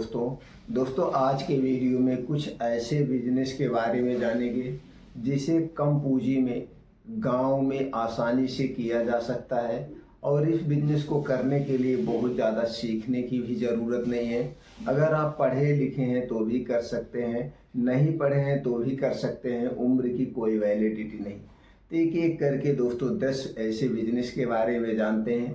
दोस्तों आज के वीडियो में कुछ ऐसे बिजनेस के बारे में जानेंगे जिसे कम पूंजी में गांव में आसानी से किया जा सकता है। और इस बिजनेस को करने के लिए बहुत ज़्यादा सीखने की भी ज़रूरत नहीं है। अगर आप पढ़े लिखे हैं तो भी कर सकते हैं, नहीं पढ़े हैं तो भी कर सकते हैं, उम्र की कोई वैलिडिटी नहीं। तो एक एक करके दोस्तों 10 ऐसे बिजनेस के बारे में जानते हैं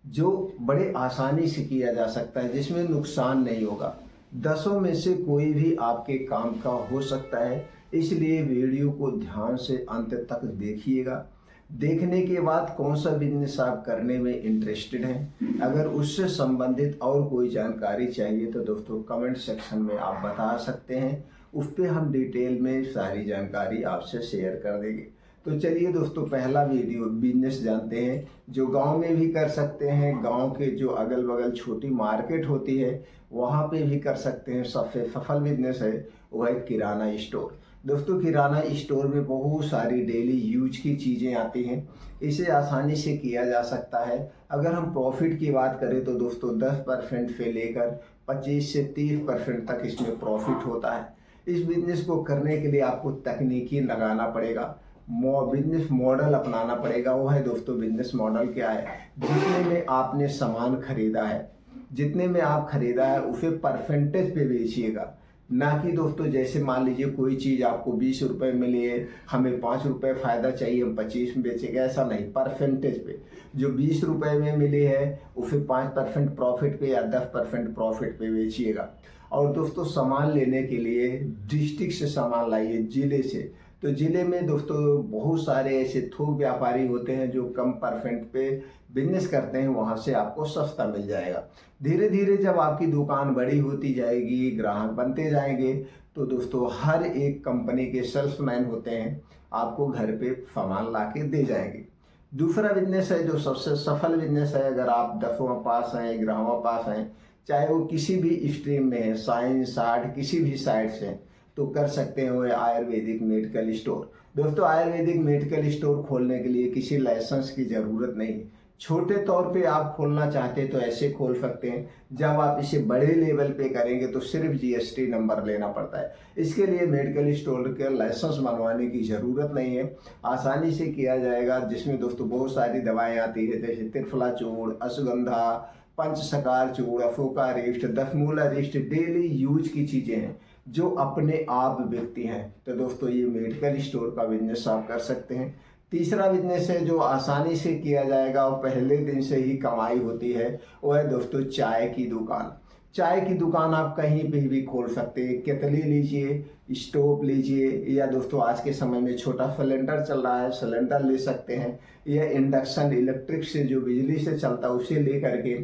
जो बड़े आसानी से किया जा सकता है, जिसमें नुकसान नहीं होगा। 10 में से कोई भी आपके काम का हो सकता है, इसलिए वीडियो को ध्यान से अंत तक देखिएगा। देखने के बाद कौन सा बिजनेस आप करने में इंटरेस्टेड हैं, अगर उससे संबंधित और कोई जानकारी चाहिए तो दोस्तों कमेंट सेक्शन में आप बता सकते हैं, उस पर हम डिटेल में सारी जानकारी आपसे शेयर कर देंगे। तो चलिए दोस्तों पहला वीडियो बिजनेस जानते हैं जो गांव में भी कर सकते हैं, गांव के जो अगल बगल छोटी मार्केट होती है वहां पे भी कर सकते हैं। सबसे सफल बिजनेस है वो है किराना स्टोर। दोस्तों किराना स्टोर में बहुत सारी डेली यूज की चीज़ें आती हैं, इसे आसानी से किया जा सकता है। अगर हम प्रॉफिट की बात करें तो दोस्तों 10% से लेकर 25 से 30% तक इसमें प्रॉफिट होता है। इस बिजनेस को करने के लिए आपको तकनीकी लगाना पड़ेगा, बिजनेस मॉडल अपनाना पड़ेगा। वो है दोस्तों बिजनेस मॉडल क्या है, जितने में आपने सामान खरीदा है, जितने में आप खरीदा है उसे परसेंटेज पे बेचिएगा। ना कि दोस्तों जैसे मान लीजिए कोई चीज़ आपको 20 रुपये में लिए, हमें 5 रुपये फ़ायदा चाहिए, हम 25 में बेचेंगे, ऐसा नहीं। परसेंटेज पे जो 20 रुपये में मिली है उसे 5% प्रॉफिट पे या 10% प्रॉफिट पे बेचिएगा। और दोस्तों सामान लेने के लिए डिस्ट्रिक्ट से सामान लाइए, ज़िले से। तो ज़िले में दोस्तों बहुत सारे ऐसे थोक व्यापारी होते हैं जो कम परसेंट पे बिजनेस करते हैं, वहाँ से आपको सस्ता मिल जाएगा। धीरे धीरे जब आपकी दुकान बड़ी होती जाएगी, ग्राहक बनते जाएंगे, तो दोस्तों हर एक कंपनी के सेल्समैन होते हैं, आपको घर पे सामान ला के दे जाएंगे। दूसरा बिजनेस है जो सबसे सफल बिजनेस है, अगर आप 10वां पास हैं, 11वां पास हैं, चाहे वो किसी भी स्ट्रीम में है, साइंस आर्ट किसी भी साइड से, तो कर सकते हैं वो आयुर्वेदिक मेडिकल स्टोर। दोस्तों आयुर्वेदिक मेडिकल स्टोर खोलने के लिए किसी लाइसेंस की ज़रूरत नहीं। छोटे तौर पे आप खोलना चाहते हैं तो ऐसे खोल सकते हैं, जब आप इसे बड़े लेवल पे करेंगे तो सिर्फ जीएसटी नंबर लेना पड़ता है। इसके लिए मेडिकल स्टोर के लाइसेंस बनवाने की ज़रूरत नहीं है, आसानी से किया जाएगा। जिसमें दोस्तों बहुत सारी दवाएँ आती है, जैसे त्रिफला चूर्ण, अश्वगंधा, पंचसकार चूर्ण, अफोका रिस्ट, दसमूला रिस्ट, डेली यूज की चीज़ें हैं जो अपने आप बिकती हैं। तो दोस्तों ये मेडिकल स्टोर का बिजनेस आप कर सकते हैं। तीसरा बिजनेस है जो आसानी से किया जाएगा और पहले दिन से ही कमाई होती है, वो है दोस्तों चाय की दुकान। चाय की दुकान आप कहीं पे भी खोल सकते हैं। केतली लीजिए, स्टोव लीजिए, या दोस्तों आज के समय में छोटा सिलेंडर चल रहा है, सिलेंडर ले सकते हैं, या इंडक्शन इलेक्ट्रिक से जो बिजली से चलता है उसे ले करके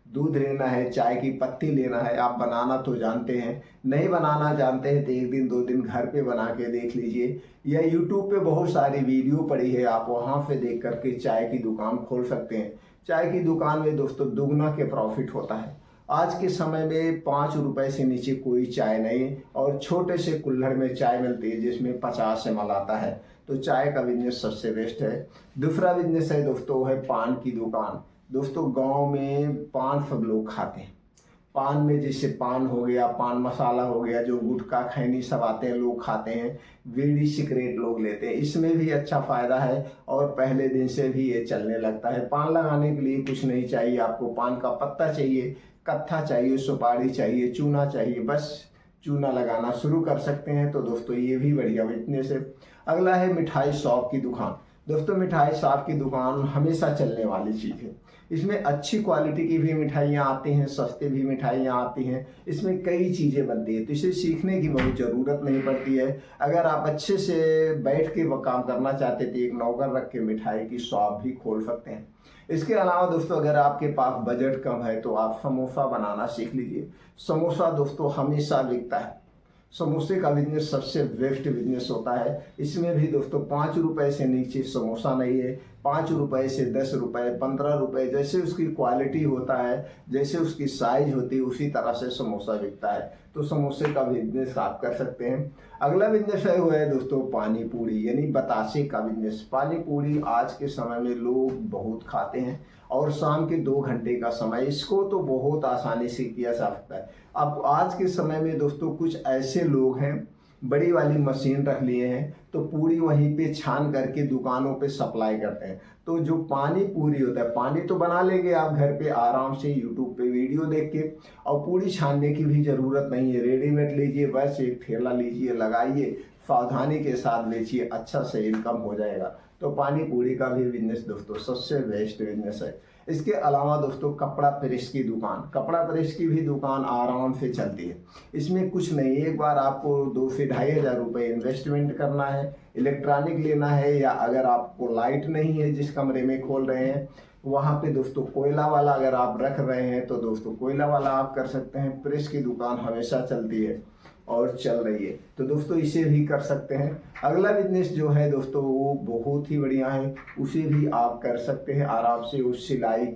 दूध लेना है, चाय की पत्ती लेना है। आप बनाना तो जानते हैं, नहीं बनाना जानते हैं तो 1 दिन 2 दिन घर पे बना के देख लीजिए, या यूट्यूब पे बहुत सारी वीडियो पड़ी है, आप वहाँ पे देख करके चाय की दुकान खोल सकते हैं। चाय की दुकान में दोस्तों दुगना के प्रॉफिट होता है। आज के समय में 5 रुपए से नीचे कोई चाय नहीं, और छोटे से कुल्हड़ में चाय मिलती है जिसमें 50 ml आता है। तो चाय का बिजनेस सबसे बेस्ट है। दूसरा बिजनेस है दोस्तों है पान की दुकान। दोस्तों गांव में पान सब लोग खाते हैं। पान में जैसे पान हो गया, पान मसाला हो गया, जो गुटखा खैनी सब आते हैं लोग खाते हैं, बीड़ी सिगरेट लोग लेते हैं, इसमें भी अच्छा फायदा है और पहले दिन से भी ये चलने लगता है। पान लगाने के लिए कुछ नहीं चाहिए आपको, पान का पत्ता चाहिए, कत्था चाहिए, सुपारी चाहिए, चूना चाहिए, बस चूना लगाना शुरू कर सकते हैं। तो दोस्तों ये भी बढ़िया बिजनेस है। अगला है मिठाई शॉप की दुकान। दोस्तों मिठाई शॉप की दुकान हमेशा चलने वाली चीज़ है। इसमें अच्छी क्वालिटी की भी मिठाइयाँ आती हैं, सस्ते भी मिठाइयाँ आती हैं, इसमें कई चीज़ें बनती है, तो इसे सीखने की बहुत ज़रूरत नहीं पड़ती है। अगर आप अच्छे से बैठ के वो काम करना चाहते तो एक नौकर रख के मिठाई की शॉप भी खोल सकते हैं। इसके अलावा दोस्तों अगर आपके पास बजट कम है तो आप समोसा बनाना सीख लीजिए। समोसा दोस्तों हमेशा बिकता है, समोसे का बिजनेस सबसे बेस्ट बिजनेस होता है। इसमें भी दोस्तों 5 रुपए से नीचे समोसा नहीं है, ₹5 से ₹10, ₹15, जैसे उसकी क्वालिटी होता है, जैसे उसकी साइज होती है, उसी तरह से समोसा बिकता है। तो समोसे का बिजनेस आप कर सकते हैं। अगला बिजनेस है वो है दोस्तों पानी पूरी यानी बतासे का बिजनेस। पानी पूरी आज के समय में लोग बहुत खाते हैं और शाम के 2 घंटे का समय, इसको तो बहुत आसानी से किया जा सकता है। अब आज के समय में दोस्तों कुछ ऐसे लोग हैं, बड़ी वाली मशीन रख लिए हैं, तो पूरी वहीं पे छान करके दुकानों पे सप्लाई करते हैं। तो जो पानी पूरी होता है, पानी तो बना लेंगे आप घर पे आराम से यूट्यूब पे वीडियो देख के, और पूरी छानने की भी ज़रूरत नहीं है, रेडीमेड लीजिए, बस एक ठेला लीजिए, लगाइए, सावधानी के साथ बेचिए, अच्छा से इनकम हो जाएगा। तो पानी पूरी का भी बिजनेस दोस्तों सबसे बेस्ट बिजनेस है। इसके अलावा दोस्तों कपड़ा प्रेस की दुकान, कपड़ा प्रेस की भी दुकान आराम से चलती है। इसमें कुछ नहीं, एक बार आपको 2 से ढाई हज़ार रुपये इन्वेस्टमेंट करना है, इलेक्ट्रॉनिक लेना है, या अगर आपको लाइट नहीं है जिस कमरे में खोल रहे हैं वहाँ पे दोस्तों कोयला वाला अगर आप रख रहे हैं तो दोस्तों कोयला वाला आप कर सकते हैं। प्रेस की दुकान हमेशा चलती है और चल रही है, तो दोस्तों इसे भी कर सकते हैं। अगला बिजनेस जो है दोस्तों वो बहुत ही बढ़िया है, उसे भी आप कर सकते हैं आराम से। उस सिलाई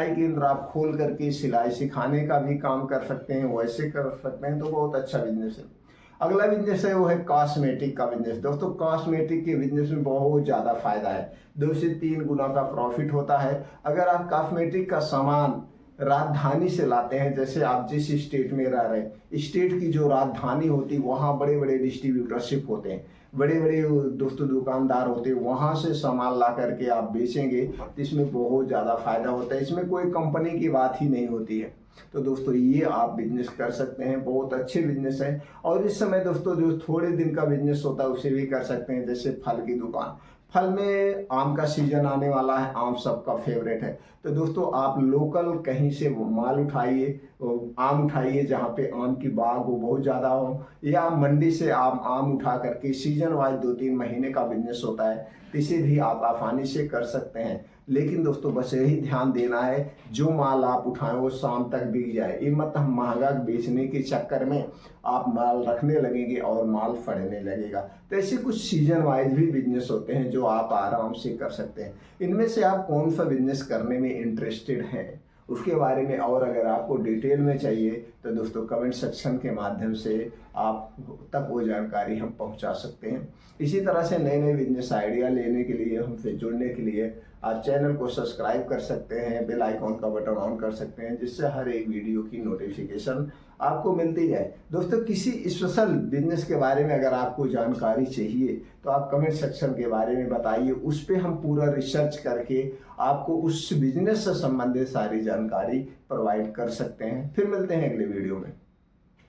केंद्र आप खोल करके सिलाई सिखाने का भी काम कर सकते हैं, वैसे कर सकते हैं, तो बहुत अच्छा बिजनेस है। अगला बिजनेस है वो है कॉस्मेटिक का बिजनेस। दोस्तों कॉस्मेटिक के बिजनेस में बहुत ज़्यादा फायदा है, 2 से 3 गुना का प्रॉफिट होता है। अगर आप कॉस्मेटिक का सामान राजधानी से लाते हैं, जैसे आप जिस स्टेट में रह रहे हैं, स्टेट की जो राजधानी होती है वहाँ बड़े बड़े डिस्ट्रीब्यूटरशिप होते हैं, बड़े बड़े दोस्तों दुकानदार होते हैं, वहाँ से सामान ला करके आप बेचेंगे तो इसमें बहुत ज़्यादा फायदा होता है। इसमें कोई कंपनी की बात ही नहीं होती है। तो दोस्तों ये आप बिजनेस कर सकते हैं, बहुत अच्छे बिजनेस हैं। और इस समय दोस्तों जो थोड़े दिन का बिजनेस होता है उसे भी कर सकते हैं, जैसे फल की दुकान। फल में आम का सीजन आने वाला है, आम सबका फेवरेट है, तो दोस्तों आप लोकल कहीं से माल उठाइए, आम उठाइए जहाँ पे आम की बाग हो बहुत ज़्यादा हो, या मंडी से आप आम उठा करके सीजन वाइज 2-3 महीने का बिजनेस होता है, इसे भी आप आसानी से कर सकते हैं। लेकिन दोस्तों बस यही ध्यान देना है जो माल आप उठाएं वो शाम तक बिक जाए। ये मत हम महंगा बेचने के चक्कर में आप माल रखने लगेंगे और माल फटने लगेगा। तो ऐसे कुछ सीजन वाइज भी बिजनेस होते हैं जो आप आराम से कर सकते हैं। इनमें से आप कौन सा बिजनेस करने में इंटरेस्टेड हैं उसके बारे में और अगर आपको डिटेल में चाहिए तो दोस्तों कमेंट सेक्शन के माध्यम से आप तक वो जानकारी हम पहुंचा सकते हैं। इसी तरह से नए नए बिजनेस आइडिया लेने के लिए, हमसे जुड़ने के लिए आप चैनल को सब्सक्राइब कर सकते हैं, बेल आइकॉन का बटन ऑन कर सकते हैं, जिससे हर एक वीडियो की नोटिफिकेशन आपको मिलती है। दोस्तों किसी स्पेशल बिजनेस के बारे में अगर आपको जानकारी चाहिए तो आप कमेंट सेक्शन के बारे में बताइए, उस पर हम पूरा रिसर्च करके आपको उस बिजनेस से संबंधित सारी जानकारी प्रोवाइड कर सकते हैं। फिर मिलते हैं अगले वीडियो में।